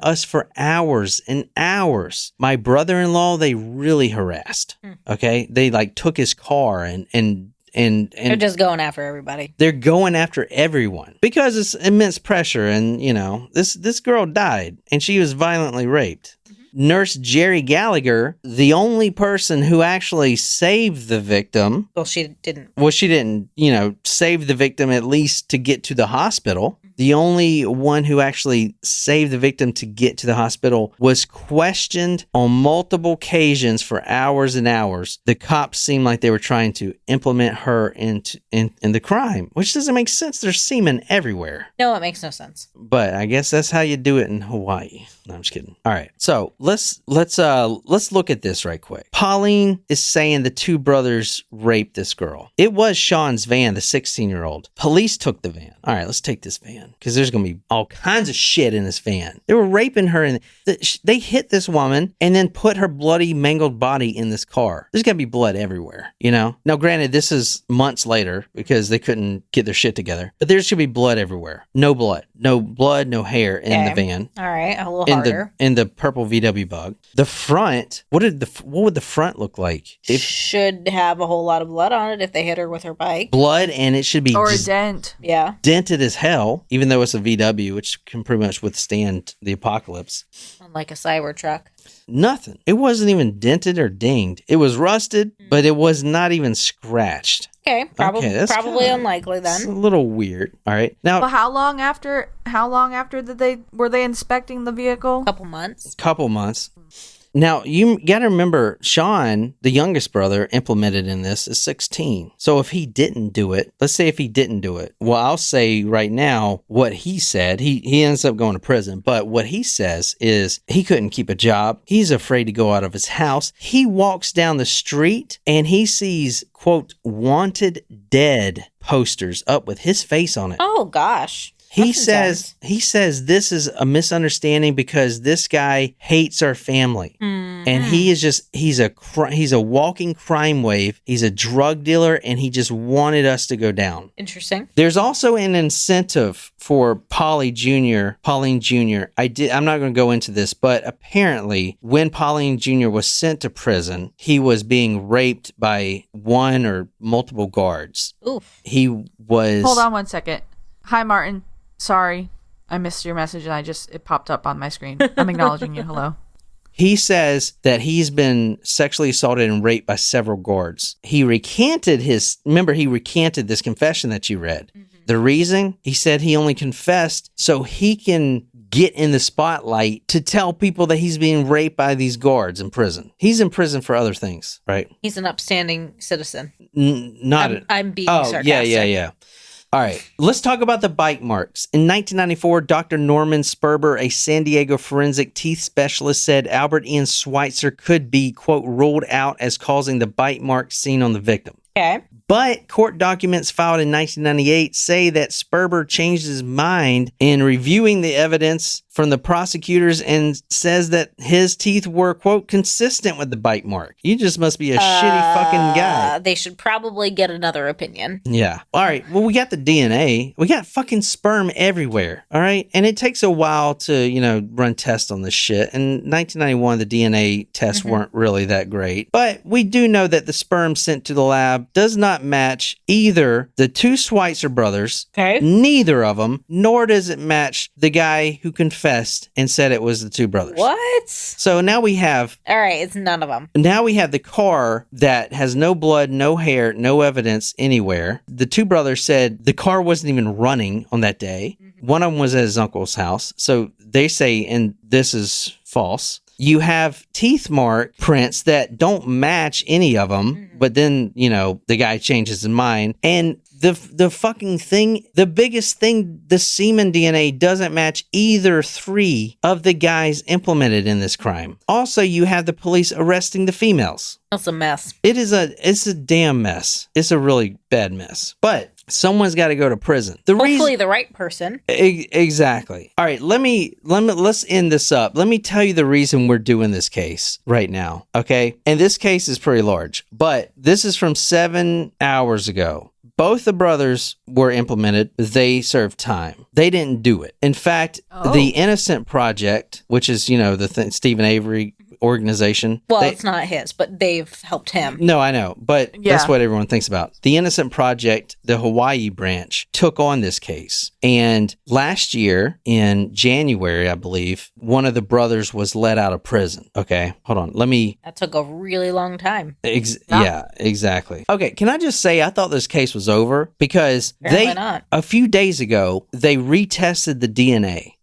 [SPEAKER 2] us for hours and hours. My brother-in-law, they really harassed." Okay? They like took his car and they're just going after everybody. They're going after everyone because it's immense pressure. And, this girl died and she was violently raped. Nurse Jerry Gallagher, the only person who actually saved the victim. Well, she didn't, save the victim at least to get to the hospital. The only one who actually saved the victim to get to the hospital was questioned on multiple occasions for hours and hours. The cops seemed like they were trying to implement her in the crime, which doesn't make sense. There's semen everywhere. No, it makes no sense. But I guess that's how you do it in Hawaii. No, I'm just kidding. All right, so let's look at this right quick. Pauline is saying the 2 brothers raped this girl. It was Sean's van, the 16-year-old. Police took the van. All right, let's take this van because there's going to be all kinds of shit in this van. They were raping her and they hit this woman and then put her bloody, mangled body in this car. There's going to be blood everywhere, Now, granted, this is months later because they couldn't get their shit together, but there should be blood everywhere. No blood, no hair in the van. All right, a little harder. In the purple VW Bug. The front, what would the front look like? It should have a whole lot of blood on it if they hit her with her bike. Blood, and it should be
[SPEAKER 3] or a dent.
[SPEAKER 2] Yeah. Dented as hell, even though it's a VW, which can pretty much withstand the apocalypse.
[SPEAKER 1] Unlike a cyber truck.
[SPEAKER 2] Nothing. It wasn't even dented or dinged. It was rusted, but it was not even scratched. Okay, probably unlikely then. It's a little weird. All right. Now,
[SPEAKER 3] well, how long after were they inspecting the vehicle?
[SPEAKER 2] Couple months. Now, you got to remember, Sean, the youngest brother, implemented in this is 16. So if he didn't do it, let's say if he didn't do it, well, I'll say right now what he said. He ends up going to prison. But what he says is he couldn't keep a job. He's afraid to go out of his house. He walks down the street and he sees, quote, "wanted dead" posters up with his face on it. Oh, gosh. He says this is a misunderstanding because this guy hates our family. And he is just he's a walking crime wave. He's a drug dealer and he just wanted us to go down.
[SPEAKER 1] Interesting.
[SPEAKER 2] There's also an incentive for Pauline Jr. I'm not going to go into this, but apparently when Pauline Jr. was sent to prison, he was being raped by one or multiple guards.
[SPEAKER 1] Oof.
[SPEAKER 2] He was...
[SPEAKER 3] Hold on one second. Hi, Martin. Sorry. I missed your message and it popped up on my screen. I'm acknowledging you. Hello.
[SPEAKER 2] He says that he's been sexually assaulted and raped by several guards. He recanted this confession that you read. The reason? He said he only confessed so he can get in the spotlight to tell people that he's being raped by these guards in prison. He's in prison for other things, right?
[SPEAKER 1] He's an upstanding citizen.
[SPEAKER 2] I'm
[SPEAKER 1] being sarcastic.
[SPEAKER 2] Yeah. All right, let's talk about the bite marks. In 1994, Dr. Norman Sperber, a San Diego forensic teeth specialist, said Albert Ian Schweitzer could be, quote, ruled out as causing the bite marks seen on the victim.
[SPEAKER 1] Okay.
[SPEAKER 2] But court documents filed in 1998 say that Sperber changed his mind in reviewing the evidence from the prosecutors and says that his teeth were, quote, consistent with the bite mark. You just must be a shitty fucking guy.
[SPEAKER 1] They should probably get another opinion.
[SPEAKER 2] Yeah. All right. Well, we got the DNA. We got fucking sperm everywhere. All right. And it takes a while to, run tests on this shit. In 1991, the DNA tests weren't really that great. But we do know that the sperm sent to the lab does not match either the two Schweitzer brothers, neither of them, nor does it match the guy who confessed and said it was the two brothers.
[SPEAKER 1] What?
[SPEAKER 2] So now we have...
[SPEAKER 1] All right, it's none of them.
[SPEAKER 2] Now we have the car that has no blood, no hair, no evidence anywhere. The two brothers said the car wasn't even running on that day. One of them was at his uncle's house. So they say, and this is false, you have teeth mark prints that don't match any of them, but then, the guy changes his mind. And the fucking thing, the biggest thing, the semen DNA doesn't match either three of the guys implemented in this crime. Also, you have the police arresting the females.
[SPEAKER 1] That's a mess.
[SPEAKER 2] It's a damn mess. It's a really bad mess. But someone's got to go to prison.
[SPEAKER 1] Hopefully the right person.
[SPEAKER 2] Exactly. All right, let's end this up. Let me tell you the reason we're doing this case right now, okay? And this case is pretty large, but this is from 7 hours ago. Both the brothers were implemented. They served time. They didn't do it. In fact, the Innocent Project, which is, the Stephen Avery organization.
[SPEAKER 1] Well, it's not his, but they've helped him.
[SPEAKER 2] No, I know, but that's what everyone thinks about. The Innocent Project, the Hawaii branch, took on this case. And last year, in January, I believe, one of the brothers was let out of prison. Okay, hold on.
[SPEAKER 1] That took a really long time.
[SPEAKER 2] Yeah, exactly. Okay, can I just say I thought this case was over because a few days ago, they retested the DNA.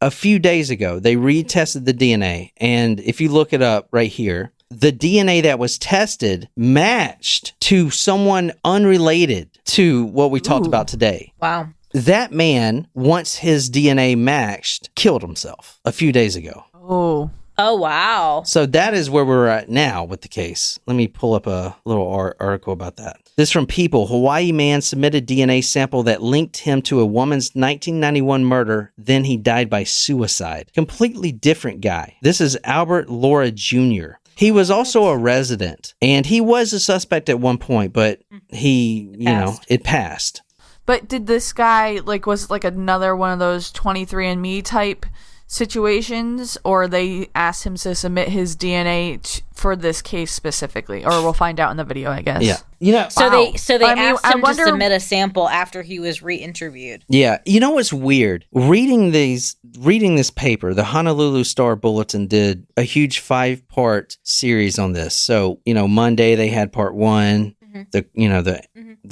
[SPEAKER 2] And if you look it up right here, the DNA that was tested matched to someone unrelated to what we talked about today.
[SPEAKER 1] Wow.
[SPEAKER 2] That man, once his DNA matched, killed himself a few days ago.
[SPEAKER 1] Oh, wow.
[SPEAKER 2] So that is where we're at now with the case. Let me pull up a little article about that. This from People. Hawaii man submitted DNA sample that linked him to a woman's 1991 murder. Then he died by suicide. Completely different guy. This is Albert Laura Jr. He was also a resident, and he was a suspect at one point, but it passed.
[SPEAKER 3] But did this guy, was another one of those 23andMe type situations, or they asked him to submit his DNA for this case specifically? Or we'll find out in the video, I guess.
[SPEAKER 2] Yeah.
[SPEAKER 1] So they asked him to submit a sample after he was re-interviewed.
[SPEAKER 2] Yeah. You know what's weird? Reading this paper, the Honolulu Star Bulletin did a huge 5-part series on this. So, Monday they had part 1, the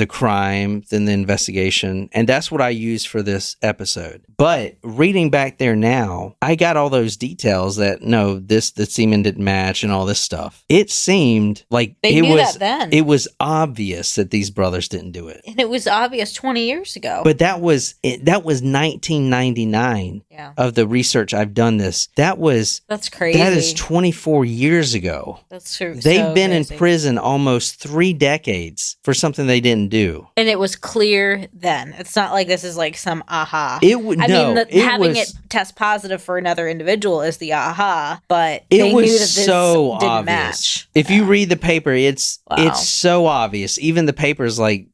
[SPEAKER 2] crime, then the investigation, and that's what I used for this episode. But reading back there now, I got all those details that the semen didn't match and all this stuff. It seemed like it was obvious that these brothers didn't do it,
[SPEAKER 1] and it was obvious 20 years ago.
[SPEAKER 2] But that was 1999.
[SPEAKER 1] Yeah.
[SPEAKER 2] Of the research I've done this. That's
[SPEAKER 1] crazy.
[SPEAKER 2] That is 24 years ago.
[SPEAKER 1] That's true.
[SPEAKER 2] They've been in prison almost 3 decades. decades for something they didn't do.
[SPEAKER 1] And it was clear then. It's not like this is like some aha.
[SPEAKER 2] Having
[SPEAKER 1] it test positive for another individual is the aha, but
[SPEAKER 2] it
[SPEAKER 1] they
[SPEAKER 2] was
[SPEAKER 1] knew that this
[SPEAKER 2] so
[SPEAKER 1] didn't
[SPEAKER 2] obvious.
[SPEAKER 1] match.
[SPEAKER 2] If you read the paper, it's so obvious. Even the papers, like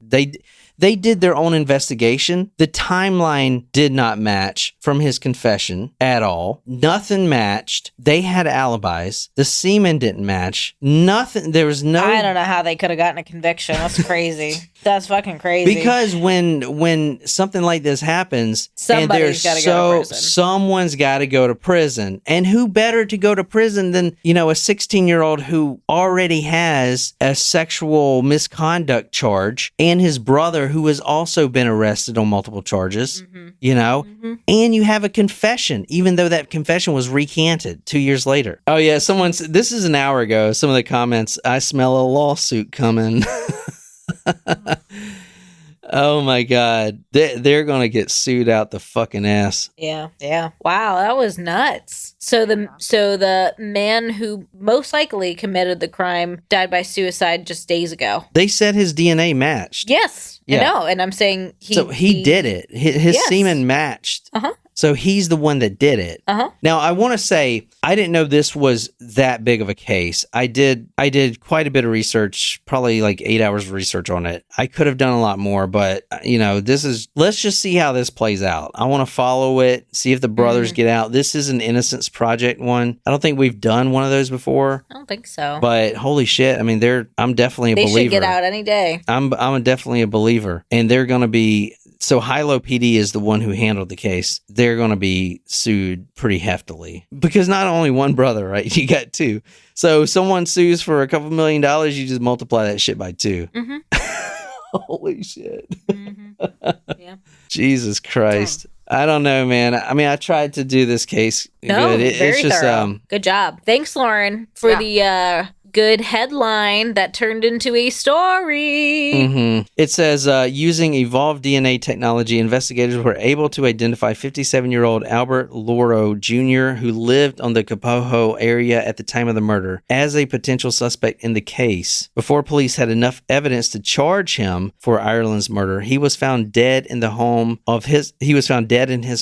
[SPEAKER 2] they did their own investigation. The timeline did not match from his confession at all. Nothing matched. They had alibis. The semen didn't match. Nothing. There was no.
[SPEAKER 1] I don't know how they could have gotten a conviction. That's crazy. That's fucking crazy.
[SPEAKER 2] Because when something like this happens,
[SPEAKER 1] somebody's got to go to prison.
[SPEAKER 2] Someone's got to go to prison. And who better to go to prison than, a 16-year-old who already has a sexual misconduct charge, and his brother who has also been arrested on multiple charges, and you have a confession, even though that confession was recanted 2 years later. Oh yeah, this is an hour ago. Some of the comments, I smell a lawsuit coming. Oh my God. They're going to get sued out the fucking ass.
[SPEAKER 1] Yeah. Wow, that was nuts. So the man who most likely committed the crime died by suicide just days ago.
[SPEAKER 2] They said his DNA matched.
[SPEAKER 1] Yes. Yeah. I know, and I'm saying
[SPEAKER 2] he did it. His semen matched.
[SPEAKER 1] Uh-huh.
[SPEAKER 2] So he's the one that did it.
[SPEAKER 1] Uh-huh.
[SPEAKER 2] Now, I want to say, I didn't know this was that big of a case. I did quite a bit of research, probably like 8 hours of research on it. I could have done a lot more, but, let's just see how this plays out. I want to follow it, see if the brothers get out. This is an Innocence Project one. I don't think we've done one of those before.
[SPEAKER 1] I don't think so.
[SPEAKER 2] But holy shit, I mean, I'm definitely a believer.
[SPEAKER 1] They should get out any day.
[SPEAKER 2] I'm definitely a believer. And they're going to be... So Hilo PD is the one who handled the case. They're going to be sued pretty heftily because not only one brother, right? You got two. So someone sues for a couple $1 million, you just multiply that shit by two. Mm-hmm. Holy shit. Mm-hmm. Yeah. Jesus Christ. I don't know, man. I mean, I tried to do this case.
[SPEAKER 1] No,
[SPEAKER 2] good.
[SPEAKER 1] Very thorough. Good job. Thanks, Lauren, for the good headline that turned into a story.
[SPEAKER 2] Mm-hmm. It says, using evolved DNA technology, investigators were able to identify 57-year-old Albert Loro Jr., who lived on the Kapoho area at the time of the murder, as a potential suspect in the case. Before police had enough evidence to charge him for Ireland's murder, he was found dead in his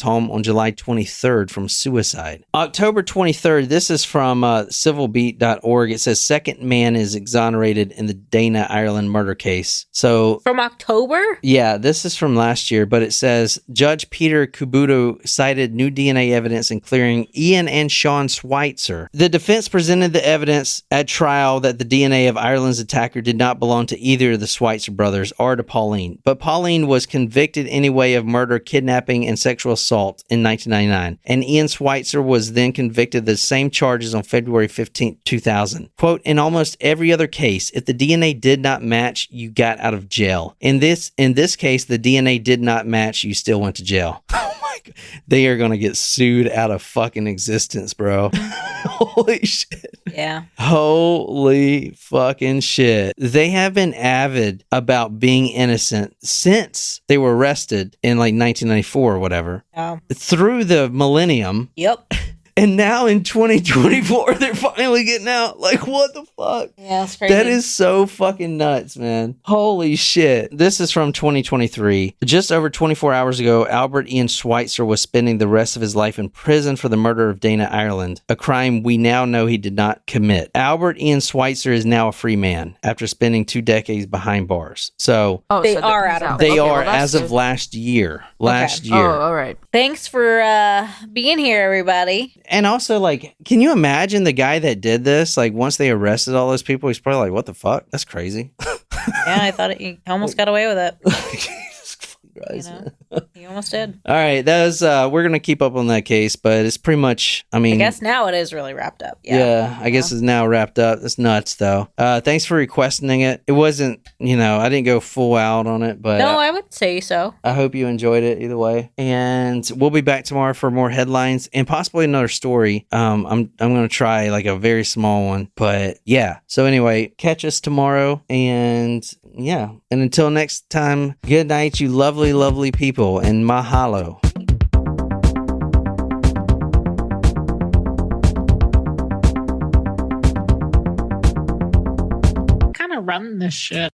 [SPEAKER 2] home on July 23rd from suicide. October 23rd, this is from civilbeat.org. It says, second man is exonerated in the Dana, Ireland murder case. So
[SPEAKER 1] from October?
[SPEAKER 2] Yeah, this is from last year, but it says Judge Peter Kubuto cited new DNA evidence in clearing Ian and Sean Schweitzer. The defense presented the evidence at trial that the DNA of Ireland's attacker did not belong to either of the Schweitzer brothers or to Pauline, but Pauline was convicted anyway of murder, kidnapping, and sexual assault in 1999, and Ian Schweitzer was then convicted of the same charges on February 15, 2000. Quote, in almost every other case, if the DNA did not match, you got out of jail. In this case, the DNA did not match, you still went to jail. Oh my God. They are going to get sued out of fucking existence, bro. Holy shit.
[SPEAKER 1] Yeah.
[SPEAKER 2] Holy fucking shit. They have been avid about being innocent since they were arrested in like 1994 or whatever.
[SPEAKER 1] Oh.
[SPEAKER 2] Through the millennium.
[SPEAKER 1] Yep.
[SPEAKER 2] And now in 2024, they're finally getting out. Like, what the fuck?
[SPEAKER 1] Yeah, that's crazy.
[SPEAKER 2] That is so fucking nuts, man. Holy shit. This is from 2023. Just over 24 hours ago, Albert Ian Schweitzer was spending the rest of his life in prison for the murder of Dana, Ireland, a crime we now know he did not commit. Albert Ian Schweitzer is now a free man after spending 2 decades behind bars. So
[SPEAKER 1] they are out of prison.
[SPEAKER 2] They are as of last year. Last year.
[SPEAKER 3] Oh, all right.
[SPEAKER 1] Thanks for being here, everybody.
[SPEAKER 2] And also, like, can you imagine the guy that did this? Like, once they arrested all those people, he's probably like, what the fuck? That's crazy.
[SPEAKER 1] Yeah, I thought he almost got away with it.
[SPEAKER 2] Jesus Christ.
[SPEAKER 1] He almost did.
[SPEAKER 2] All right, that was, we're going to keep up on that case, but it's pretty much, I mean.
[SPEAKER 1] I guess now it is really wrapped up.
[SPEAKER 2] Yeah, I guess it's now wrapped up. It's nuts, though. Thanks for requesting it. It wasn't, I didn't go full out on it, but.
[SPEAKER 1] No, I would say so.
[SPEAKER 2] I hope you enjoyed it either way. And we'll be back tomorrow for more headlines and possibly another story. I'm going to try like a very small one, but yeah. So anyway, catch us tomorrow, and yeah. And until next time, good night, you lovely, lovely people, and mahalo.
[SPEAKER 4] Kind of run this shit.